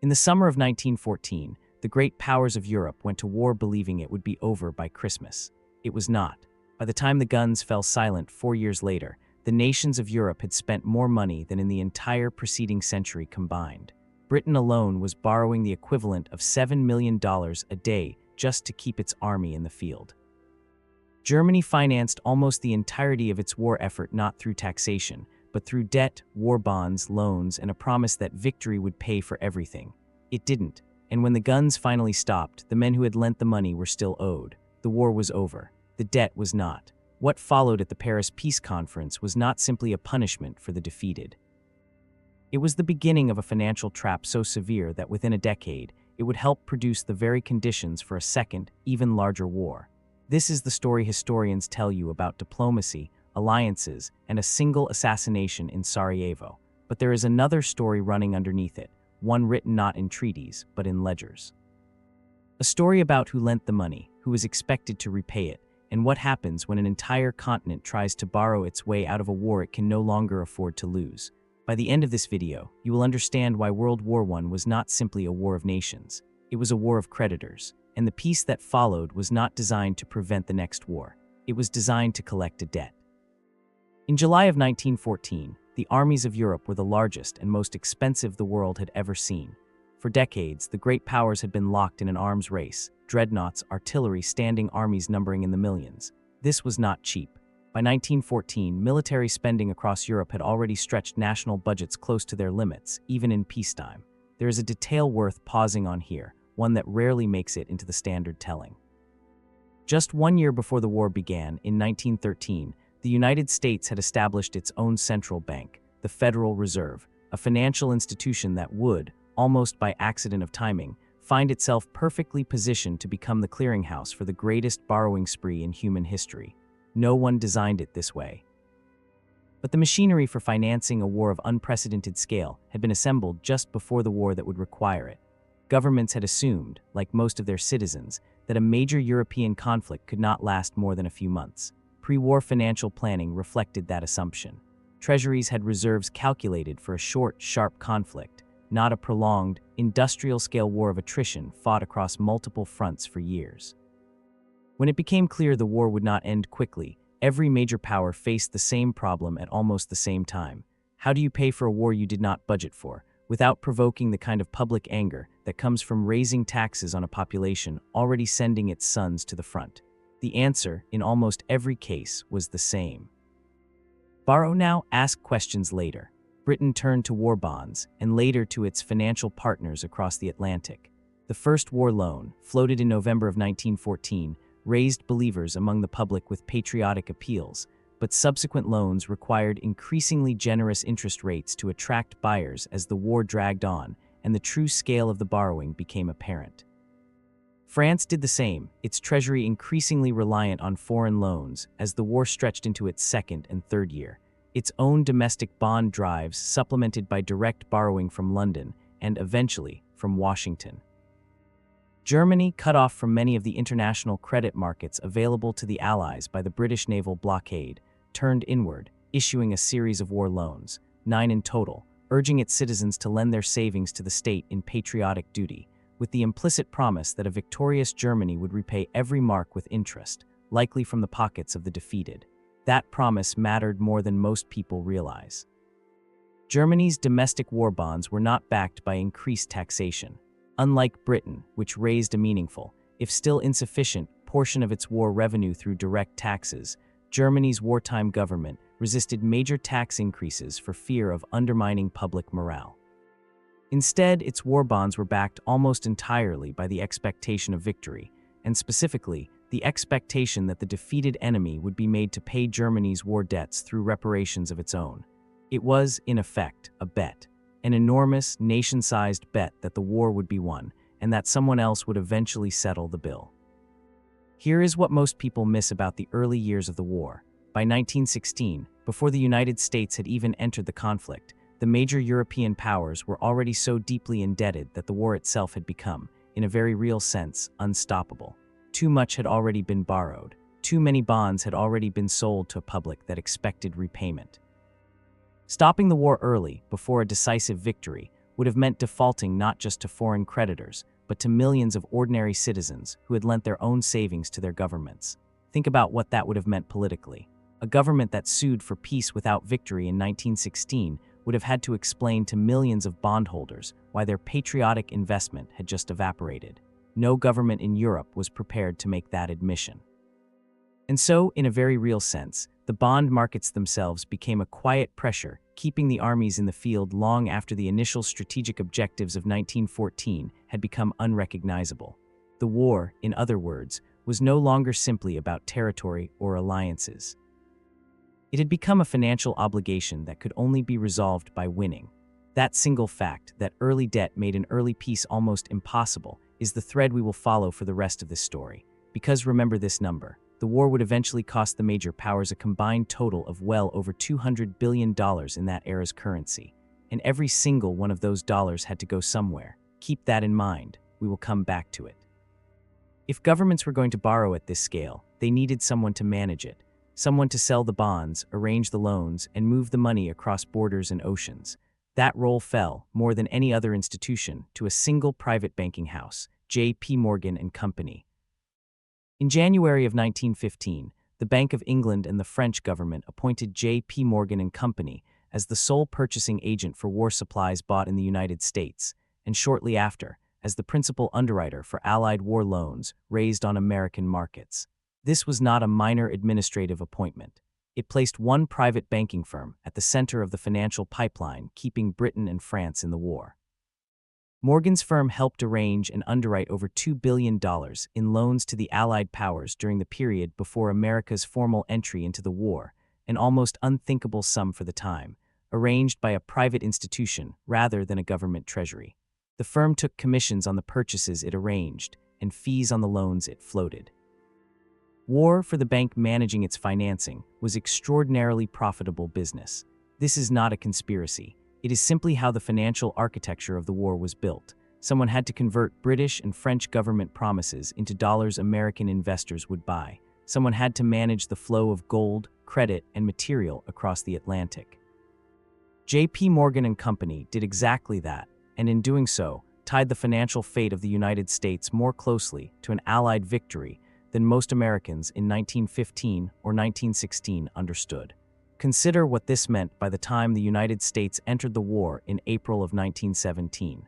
In the summer of 1914, the great powers of Europe went to war believing it would be over by Christmas. It was not. By the time the guns fell silent 4 years later, the nations of Europe had spent more money than in the entire preceding century combined. Britain alone was borrowing the equivalent of $7 million a day just to keep its army in the field. Germany financed almost the entirety of its war effort not through taxation, but through debt, war bonds, loans, and a promise that victory would pay for everything. It didn't, and when the guns finally stopped, the men who had lent the money were still owed. The war was over. The debt was not. What followed at the Paris Peace Conference was not simply a punishment for the defeated. It was the beginning of a financial trap so severe that within a decade, it would help produce the very conditions for a second, even larger war. This is the story historians tell you about diplomacy, alliances, and a single assassination in Sarajevo. But there is another story running underneath it, one written not in treaties, but in ledgers. A story about who lent the money, who is expected to repay it, and what happens when an entire continent tries to borrow its way out of a war it can no longer afford to lose. By the end of this video, you will understand why World War I was not simply a war of nations. It was a war of creditors, and the peace that followed was not designed to prevent the next war. It was designed to collect a debt. In July of 1914, the armies of Europe were the largest and most expensive the world had ever seen. For decades, the great powers had been locked in an arms race, dreadnoughts, artillery, standing armies numbering in the millions. This was not cheap. By 1914, military spending across Europe had already stretched national budgets close to their limits, even in peacetime. There is a detail worth pausing on here, one that rarely makes it into the standard telling. Just 1 year before the war began, in 1913, the United States had established its own central bank, the Federal Reserve, a financial institution that would, almost by accident of timing, find itself perfectly positioned to become the clearinghouse for the greatest borrowing spree in human history. No one designed it this way. But the machinery for financing a war of unprecedented scale had been assembled just before the war that would require it. Governments had assumed, like most of their citizens, that a major European conflict could not last more than a few months. Pre-war financial planning reflected that assumption. Treasuries had reserves calculated for a short, sharp conflict, not a prolonged, industrial-scale war of attrition fought across multiple fronts for years. When it became clear the war would not end quickly, every major power faced the same problem at almost the same time. How do you pay for a war you did not budget for, without provoking the kind of public anger that comes from raising taxes on a population already sending its sons to the front? The answer, in almost every case, was the same. Borrow now, ask questions later. Britain turned to war bonds, and later to its financial partners across the Atlantic. The first war loan, floated in November of 1914, raised believers among the public with patriotic appeals, but subsequent loans required increasingly generous interest rates to attract buyers as the war dragged on and the true scale of the borrowing became apparent. France did the same, its treasury increasingly reliant on foreign loans as the war stretched into its second and third year. Its own domestic bond drives supplemented by direct borrowing from London and, eventually, from Washington. Germany, cut off from many of the international credit markets available to the Allies by the British naval blockade, turned inward, issuing a series of war loans, 9 in total, urging its citizens to lend their savings to the state in patriotic duty, with the implicit promise that a victorious Germany would repay every mark with interest, likely from the pockets of the defeated. That promise mattered more than most people realize. Germany's domestic war bonds were not backed by increased taxation. Unlike Britain, which raised a meaningful, if still insufficient, portion of its war revenue through direct taxes, Germany's wartime government resisted major tax increases for fear of undermining public morale. Instead, its war bonds were backed almost entirely by the expectation of victory, and specifically, the expectation that the defeated enemy would be made to pay Germany's war debts through reparations of its own. It was, in effect, a bet. An enormous, nation-sized bet that the war would be won, and that someone else would eventually settle the bill. Here is what most people miss about the early years of the war. By 1916, before the United States had even entered the conflict, the major European powers were already so deeply indebted that the war itself had become, in a very real sense, unstoppable. Too much had already been borrowed. Too many bonds had already been sold to a public that expected repayment. Stopping the war early, before a decisive victory, would have meant defaulting not just to foreign creditors, but to millions of ordinary citizens who had lent their own savings to their governments. Think about what that would have meant politically. A government that sued for peace without victory in 1916 would have had to explain to millions of bondholders why their patriotic investment had just evaporated. No government in Europe was prepared to make that admission. And so, in a very real sense, the bond markets themselves became a quiet pressure, keeping the armies in the field long after the initial strategic objectives of 1914 had become unrecognizable. The war, in other words, was no longer simply about territory or alliances. It had become a financial obligation that could only be resolved by winning. That single fact, that early debt made an early peace almost impossible, is the thread we will follow for the rest of this story. Because remember this number, the war would eventually cost the major powers a combined total of well over $200 billion in that era's currency. And every single one of those dollars had to go somewhere. Keep that in mind. We will come back to it. If governments were going to borrow at this scale, they needed someone to manage it. Someone to sell the bonds, arrange the loans, and move the money across borders and oceans. That role fell, more than any other institution, to a single private banking house, J.P. Morgan and Company. In January of 1915, the Bank of England and the French government appointed J.P. Morgan and Company as the sole purchasing agent for war supplies bought in the United States, and shortly after, as the principal underwriter for Allied war loans raised on American markets. This was not a minor administrative appointment. It placed one private banking firm at the center of the financial pipeline, keeping Britain and France in the war. Morgan's firm helped arrange and underwrite over $2 billion in loans to the Allied powers during the period before America's formal entry into the war, an almost unthinkable sum for the time, arranged by a private institution rather than a government treasury. The firm took commissions on the purchases it arranged and fees on the loans it floated. War, for the bank managing its financing, was extraordinarily profitable business. This is not a conspiracy. It is simply how the financial architecture of the war was built. Someone had to convert British and French government promises into dollars American investors would buy. Someone had to manage the flow of gold, credit, and material across the Atlantic. J.P. Morgan and Company did exactly that, and in doing so, tied the financial fate of the United States more closely to an Allied victory than most Americans in 1915 or 1916 understood. Consider what this meant by the time the United States entered the war in April of 1917.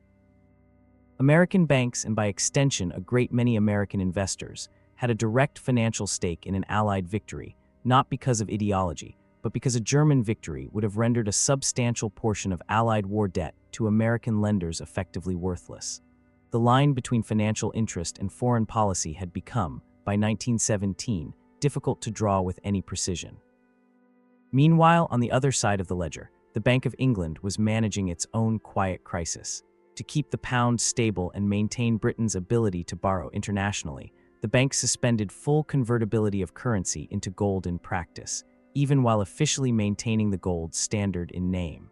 American banks, and by extension a great many American investors, had a direct financial stake in an Allied victory, not because of ideology, but because a German victory would have rendered a substantial portion of Allied war debt to American lenders effectively worthless. The line between financial interest and foreign policy had become, by 1917, difficult to draw with any precision. Meanwhile, on the other side of the ledger, the Bank of England was managing its own quiet crisis. To keep the pound stable and maintain Britain's ability to borrow internationally, the bank suspended full convertibility of currency into gold in practice, even while officially maintaining the gold standard in name.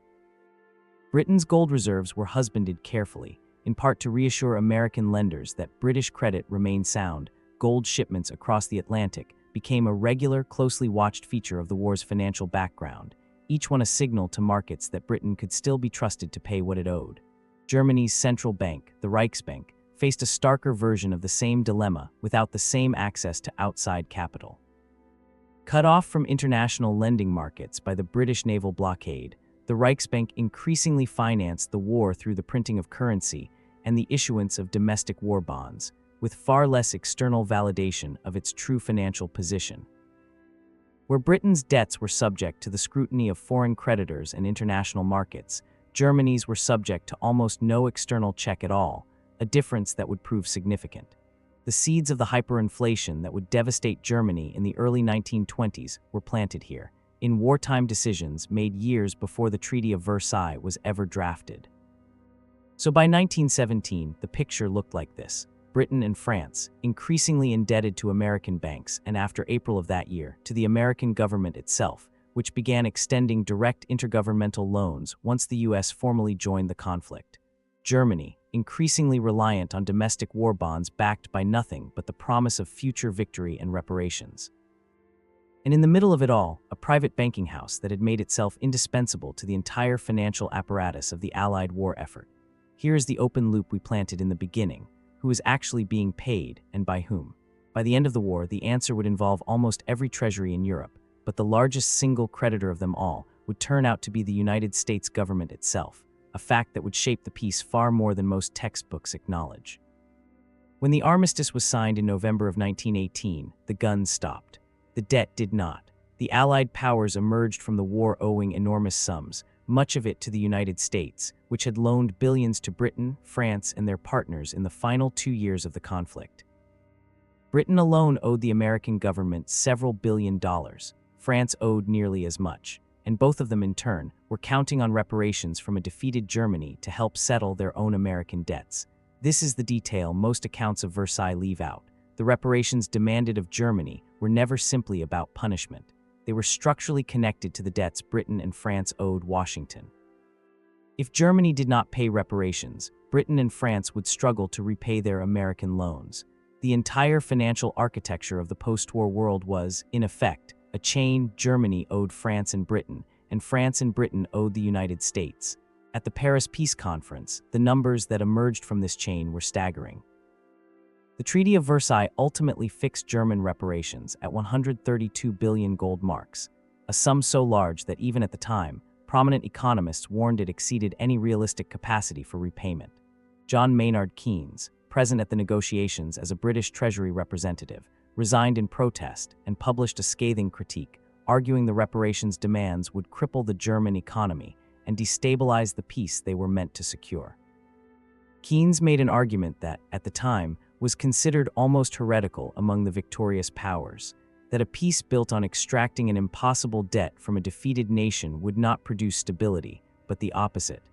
Britain's gold reserves were husbanded carefully, in part to reassure American lenders that British credit remained sound. Gold shipments across the Atlantic became a regular, closely watched feature of the war's financial background, each one a signal to markets that Britain could still be trusted to pay what it owed. Germany's central bank, the Reichsbank, faced a starker version of the same dilemma without the same access to outside capital. Cut off from international lending markets by the British naval blockade, the Reichsbank increasingly financed the war through the printing of currency and the issuance of domestic war bonds, with far less external validation of its true financial position. Where Britain's debts were subject to the scrutiny of foreign creditors and international markets, Germany's were subject to almost no external check at all, a difference that would prove significant. The seeds of the hyperinflation that would devastate Germany in the early 1920s were planted here, in wartime decisions made years before the Treaty of Versailles was ever drafted. So by 1917, the picture looked like this. Britain and France, increasingly indebted to American banks, and after April of that year, to the American government itself, which began extending direct intergovernmental loans once the U.S. formally joined the conflict. Germany, increasingly reliant on domestic war bonds backed by nothing but the promise of future victory and reparations. And in the middle of it all, a private banking house that had made itself indispensable to the entire financial apparatus of the Allied war effort. Here is the open loop we planted in the beginning. Who is actually being paid, and by whom? By the end of the war, the answer would involve almost every treasury in Europe, but the largest single creditor of them all would turn out to be the United States government itself, a fact that would shape the peace far more than most textbooks acknowledge. When the armistice was signed in November of 1918, the guns stopped. The debt did not. The Allied powers emerged from the war owing enormous sums, much of it to the United States, which had loaned billions to Britain, France, and their partners in the final 2 years of the conflict. Britain alone owed the American government several $billions. France owed nearly as much, and both of them in turn were counting on reparations from a defeated Germany to help settle their own American debts. This is the detail most accounts of Versailles leave out. The reparations demanded of Germany were never simply about punishment. They were structurally connected to the debts Britain and France owed Washington. If Germany did not pay reparations, Britain and France would struggle to repay their American loans. The entire financial architecture of the post-war world was, in effect, a chain. Germany owed France and France and Britain owed the United States. At the Paris Peace Conference, the numbers that emerged from this chain were staggering. The Treaty of Versailles ultimately fixed German reparations at 132 billion gold marks, a sum so large that even at the time, prominent economists warned it exceeded any realistic capacity for repayment. John Maynard Keynes, present at the negotiations as a British Treasury representative, resigned in protest and published a scathing critique, arguing the reparations demands would cripple the German economy and destabilize the peace they were meant to secure. Keynes made an argument that, at the time, was considered almost heretical among the victorious powers, that a peace built on extracting an impossible debt from a defeated nation would not produce stability, but the opposite.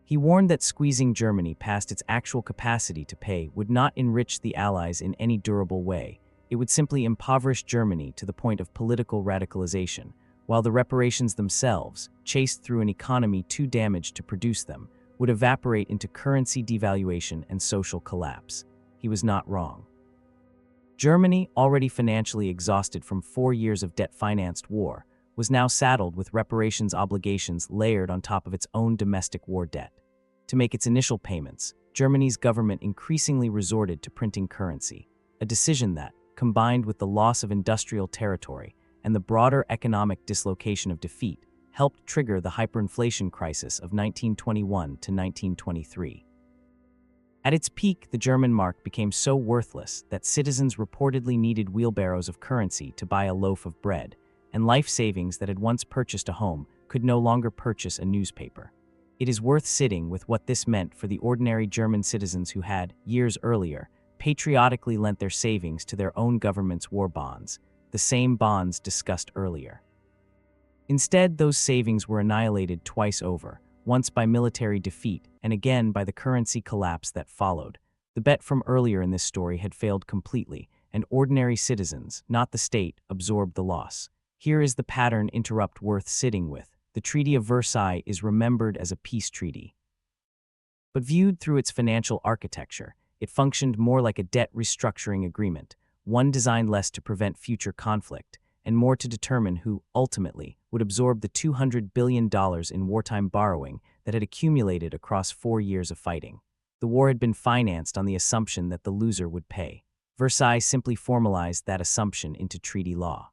He warned that squeezing Germany past its actual capacity to pay would not enrich the Allies in any durable way. It would simply impoverish Germany to the point of political radicalization, while the reparations themselves, chased through an economy too damaged to produce them, would evaporate into currency devaluation and social collapse. He was not wrong. Germany, already financially exhausted from 4 years of debt-financed war, was now saddled with reparations obligations layered on top of its own domestic war debt. To make its initial payments, Germany's government increasingly resorted to printing currency, a decision that, combined with the loss of industrial territory and the broader economic dislocation of defeat, helped trigger the hyperinflation crisis of 1921 to 1923. At its peak, the German mark became so worthless that citizens reportedly needed wheelbarrows of currency to buy a loaf of bread, and life savings that had once purchased a home could no longer purchase a newspaper. It is worth sitting with what this meant for the ordinary German citizens who had, years earlier, patriotically lent their savings to their own government's war bonds, the same bonds discussed earlier. Instead, those savings were annihilated twice over, once by military defeat and again by the currency collapse that followed. The bet from earlier in this story had failed completely, and ordinary citizens, not the state, absorbed the loss. Here is the pattern interrupt worth sitting with. The Treaty of Versailles is remembered as a peace treaty. But viewed through its financial architecture, it functioned more like a debt restructuring agreement, one designed less to prevent future conflict and more to determine who, ultimately, would absorb the $200 billion in wartime borrowing that had accumulated across 4 years of fighting. The war had been financed on the assumption that the loser would pay. Versailles simply formalized that assumption into treaty law.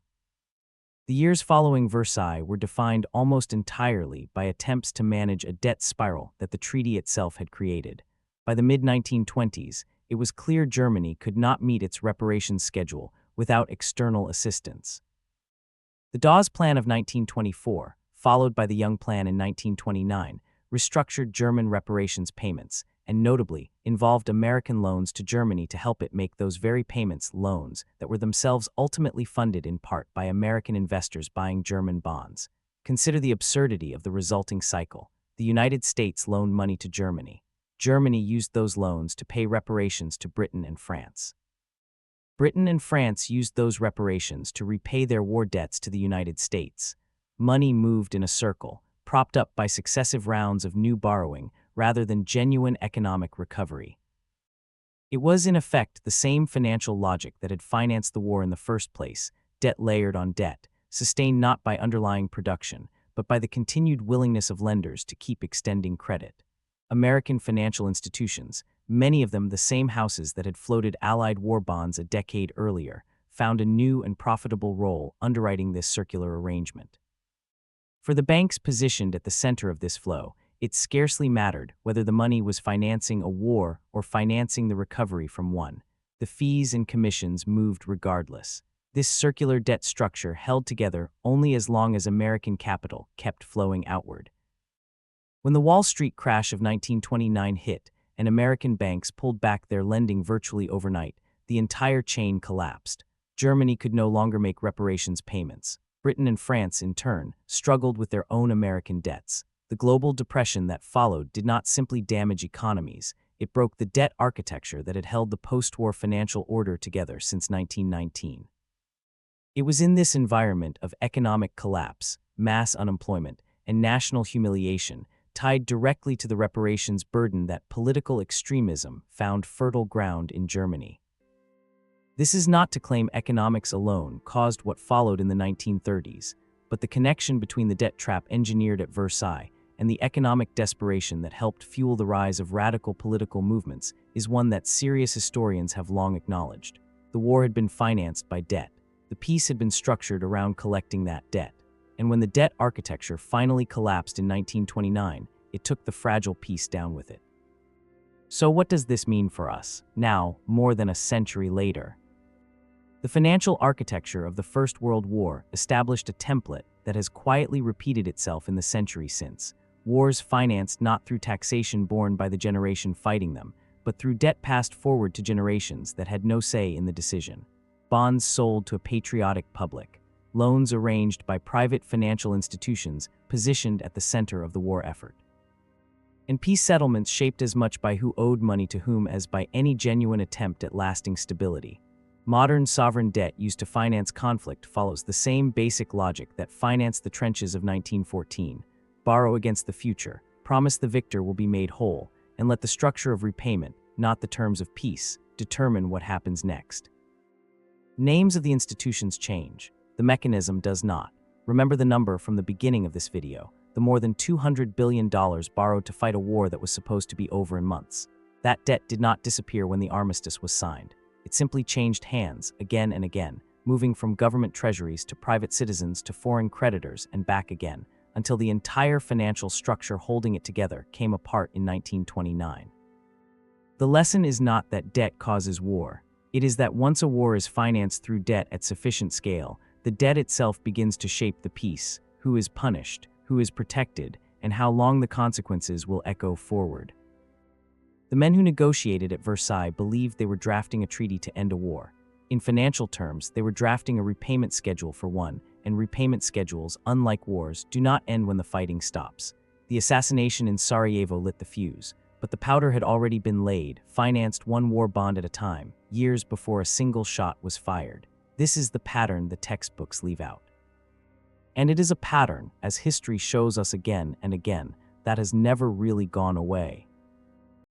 The years following Versailles were defined almost entirely by attempts to manage a debt spiral that the treaty itself had created. By the mid-1920s, it was clear Germany could not meet its reparations schedule without external assistance. The Dawes Plan of 1924, followed by the Young Plan in 1929, restructured German reparations payments, and notably, involved American loans to Germany to help it make those very payments loans that were themselves ultimately funded in part by American investors buying German bonds. Consider the absurdity of the resulting cycle. The United States loaned money to Germany. Germany used those loans to pay reparations to Britain and France. Britain and France used those reparations to repay their war debts to the United States. Money moved in a circle, propped up by successive rounds of new borrowing rather than genuine economic recovery. It was, in effect, the same financial logic that had financed the war in the first place, debt layered on debt, sustained not by underlying production, but by the continued willingness of lenders to keep extending credit. American financial institutions, many of them the same houses that had floated Allied war bonds a decade earlier, found a new and profitable role underwriting this circular arrangement. For the banks positioned at the center of this flow, it scarcely mattered whether the money was financing a war or financing the recovery from one. The fees and commissions moved regardless. This circular debt structure held together only as long as American capital kept flowing outward. When the Wall Street crash of 1929 hit and American banks pulled back their lending virtually overnight, the entire chain collapsed. Germany could no longer make reparations payments. Britain and France, in turn, struggled with their own American debts. The global depression that followed did not simply damage economies, it broke the debt architecture that had held the post-war financial order together since 1919. It was in this environment of economic collapse, mass unemployment, and national humiliation, tied directly to the reparations burden, that political extremism found fertile ground in Germany. This is not to claim economics alone caused what followed in the 1930s, but the connection between the debt trap engineered at Versailles and the economic desperation that helped fuel the rise of radical political movements is one that serious historians have long acknowledged. The war had been financed by debt. The peace had been structured around collecting that debt. And when the debt architecture finally collapsed in 1929, it took the fragile peace down with it. So what does this mean for us, now, more than a century later? The financial architecture of the First World War established a template that has quietly repeated itself in the century since. Wars financed not through taxation borne by the generation fighting them, but through debt passed forward to generations that had no say in the decision. Bonds sold to a patriotic public. Loans arranged by private financial institutions positioned at the center of the war effort. And peace settlements shaped as much by who owed money to whom as by any genuine attempt at lasting stability. Modern sovereign debt used to finance conflict follows the same basic logic that financed the trenches of 1914. Borrow against the future, promise the victor will be made whole, and let the structure of repayment, not the terms of peace, determine what happens next. Names of the institutions change. The mechanism does not. Remember the number from the beginning of this video, the more than $200 billion borrowed to fight a war that was supposed to be over in months. That debt did not disappear when the armistice was signed. It simply changed hands again and again, moving from government treasuries to private citizens to foreign creditors and back again, until the entire financial structure holding it together came apart in 1929. The lesson is not that debt causes war. It is that once a war is financed through debt at sufficient scale, the debt itself begins to shape the peace, who is punished, who is protected, and how long the consequences will echo forward. The men who negotiated at Versailles believed they were drafting a treaty to end a war. In financial terms, they were drafting a repayment schedule for one, and repayment schedules, unlike wars, do not end when the fighting stops. The assassination in Sarajevo lit the fuse, but the powder had already been laid, financed one war bond at a time, years before a single shot was fired. This is the pattern the textbooks leave out. And it is a pattern, as history shows us again and again, that has never really gone away.